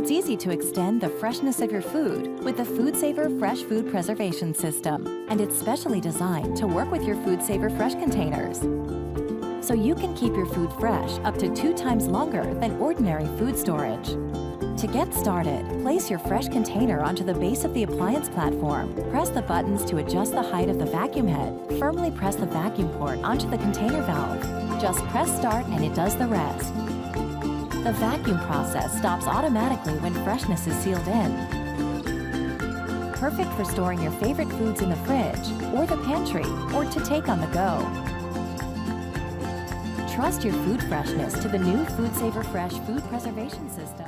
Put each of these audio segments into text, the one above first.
it's easy to extend the freshness of your food with the FoodSaver Fresh Food Preservation System. And it's specially designed to work with your FoodSaver Fresh containers, so you can keep your food fresh up to 2 times longer than ordinary food storage. To get started, place your fresh container onto the base of the appliance platform. Press the buttons to adjust the height of the vacuum head. Firmly press the vacuum port onto the container valve. Just press start and it does the rest. The vacuum process stops automatically when freshness is sealed in. Perfect for storing your favorite foods in the fridge or the pantry or to take on the go. Trust your food freshness to the new FoodSaver Fresh Food Preservation System.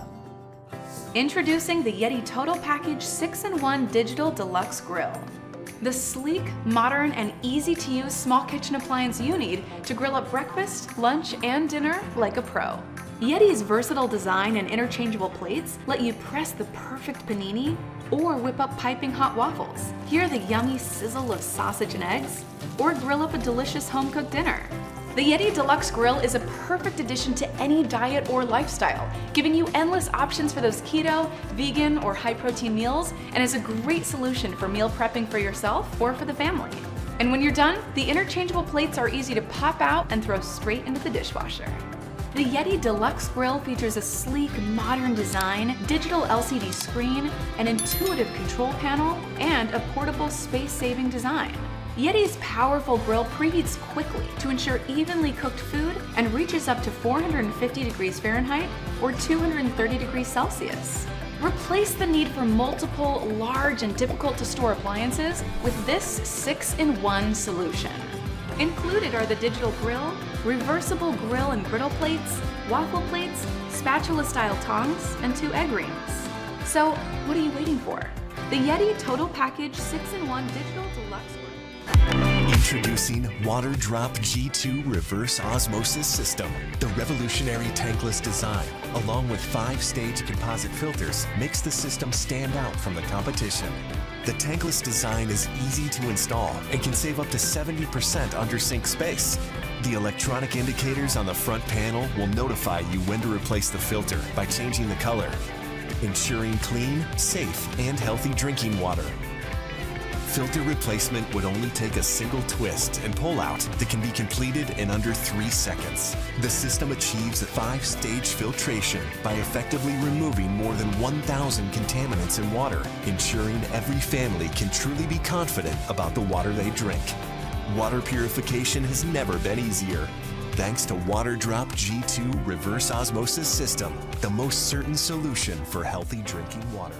Introducing the Yeti Total Package 6-in-1 Digital Deluxe Grill. The sleek, modern, and easy-to-use small kitchen appliance you need to grill up breakfast, lunch, and dinner like a pro. Yeti's versatile design and interchangeable plates let you press the perfect panini or whip up piping hot waffles, hear the yummy sizzle of sausage and eggs, or grill up a delicious home-cooked dinner. The Yeti Deluxe Grill is a perfect addition to any diet or lifestyle, giving you endless options for those keto, vegan, or high-protein meals, and is a great solution for meal prepping for yourself or for the family. And when you're done, the interchangeable plates are easy to pop out and throw straight into the dishwasher. The Yeti Deluxe Grill features a sleek, modern design, digital LCD screen, an intuitive control panel, and a portable, space-saving design. Yeti's powerful grill preheats quickly to ensure evenly cooked food and reaches up to 450 degrees Fahrenheit or 230 degrees Celsius. Replace the need for multiple, large, and difficult-to-store appliances with this 6-in-1 solution. Included are the digital grill, reversible grill and griddle plates, waffle plates, spatula-style tongs, and 2 egg rings. So, what are you waiting for? The Yeti Total Package 6-in-1 Digital Deluxe Grill. Introducing WaterDrop G2 Reverse Osmosis System. The revolutionary tankless design, along with 5-stage composite filters, makes the system stand out from the competition. The tankless design is easy to install and can save up to 70% under sink space. The electronic indicators on the front panel will notify you when to replace the filter by changing the color, ensuring clean, safe, and healthy drinking water. Filter replacement would only take a single twist and pull out that can be completed in under 3 seconds. The system achieves a 5-stage filtration by effectively removing more than 1,000 contaminants in water, ensuring every family can truly be confident about the water they drink. Water purification has never been easier. Thanks to WaterDrop G2 Reverse Osmosis System, the most certain solution for healthy drinking water.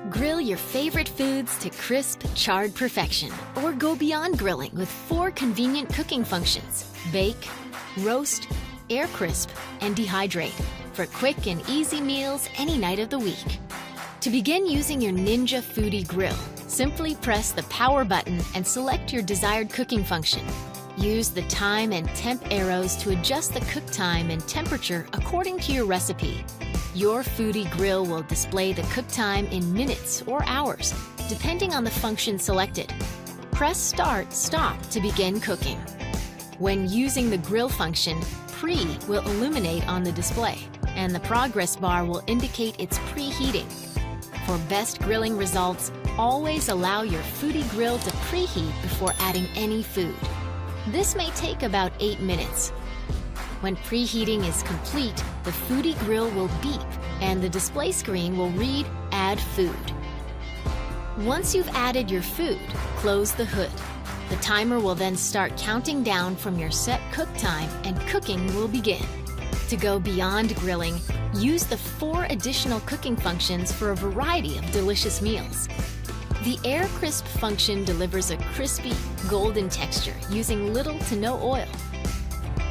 Grill your favorite foods to crisp, charred perfection, or go beyond grilling with 4 convenient cooking functions: bake, roast, air crisp, and dehydrate for quick and easy meals any night of the week. To begin using your Ninja Foodi grill, simply press the power button and select your desired cooking function. Use the time and temp arrows to adjust the cook time and temperature according to your recipe. Your Foodi grill will display the cook time in minutes or hours, depending on the function selected. Press Start, Stop to begin cooking. When using the grill function, Pre will illuminate on the display, and the progress bar will indicate it's preheating. For best grilling results, always allow your Foodi grill to preheat before adding any food. This may take about 8 minutes. When preheating is complete, the Foodi grill will beep and the display screen will read Add Food. Once you've added your food, close the hood. The timer will then start counting down from your set cook time and cooking will begin. To go beyond grilling, use the 4 additional cooking functions for a variety of delicious meals. The Air Crisp function delivers a crispy, golden texture using little to no oil.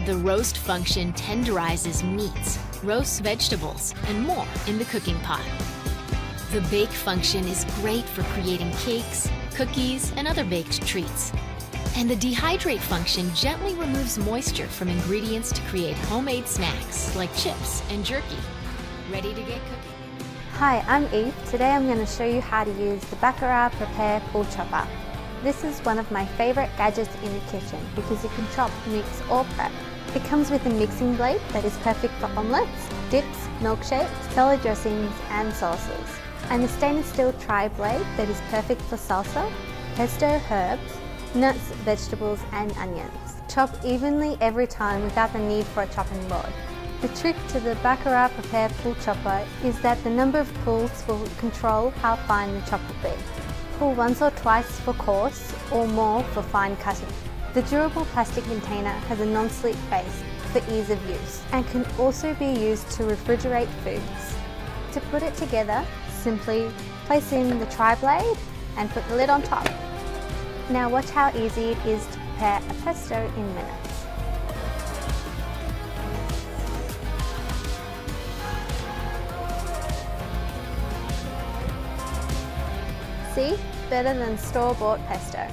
The Roast function tenderizes meats, roasts vegetables, and more in the cooking pot. The Bake function is great for creating cakes, cookies, and other baked treats. And the Dehydrate function gently removes moisture from ingredients to create homemade snacks like chips and jerky. Ready to get cooking? Hi, I'm Eve. Today I'm going to show you how to use the Baccarat Prepare Pull Chopper. This is one of my favorite gadgets in the kitchen because you can chop meats or prep It comes with a mixing blade that is perfect for omelettes, dips, milkshakes, salad dressings and sauces. And a stainless steel tri-blade that is perfect for salsa, pesto, herbs, nuts, vegetables and onions. Chop evenly every time without the need for a chopping board. The trick to the Baccarat Prepare Pull Chopper is that the number of pulls will control how fine the chop will be. Pull once or twice for coarse or more for fine cutting. The durable plastic container has a non-slip base for ease of use and can also be used to refrigerate foods. To put it together, simply place in the tri-blade and put the lid on top. Now watch how easy it is to prepare a pesto in minutes. See? Better than store-bought pesto.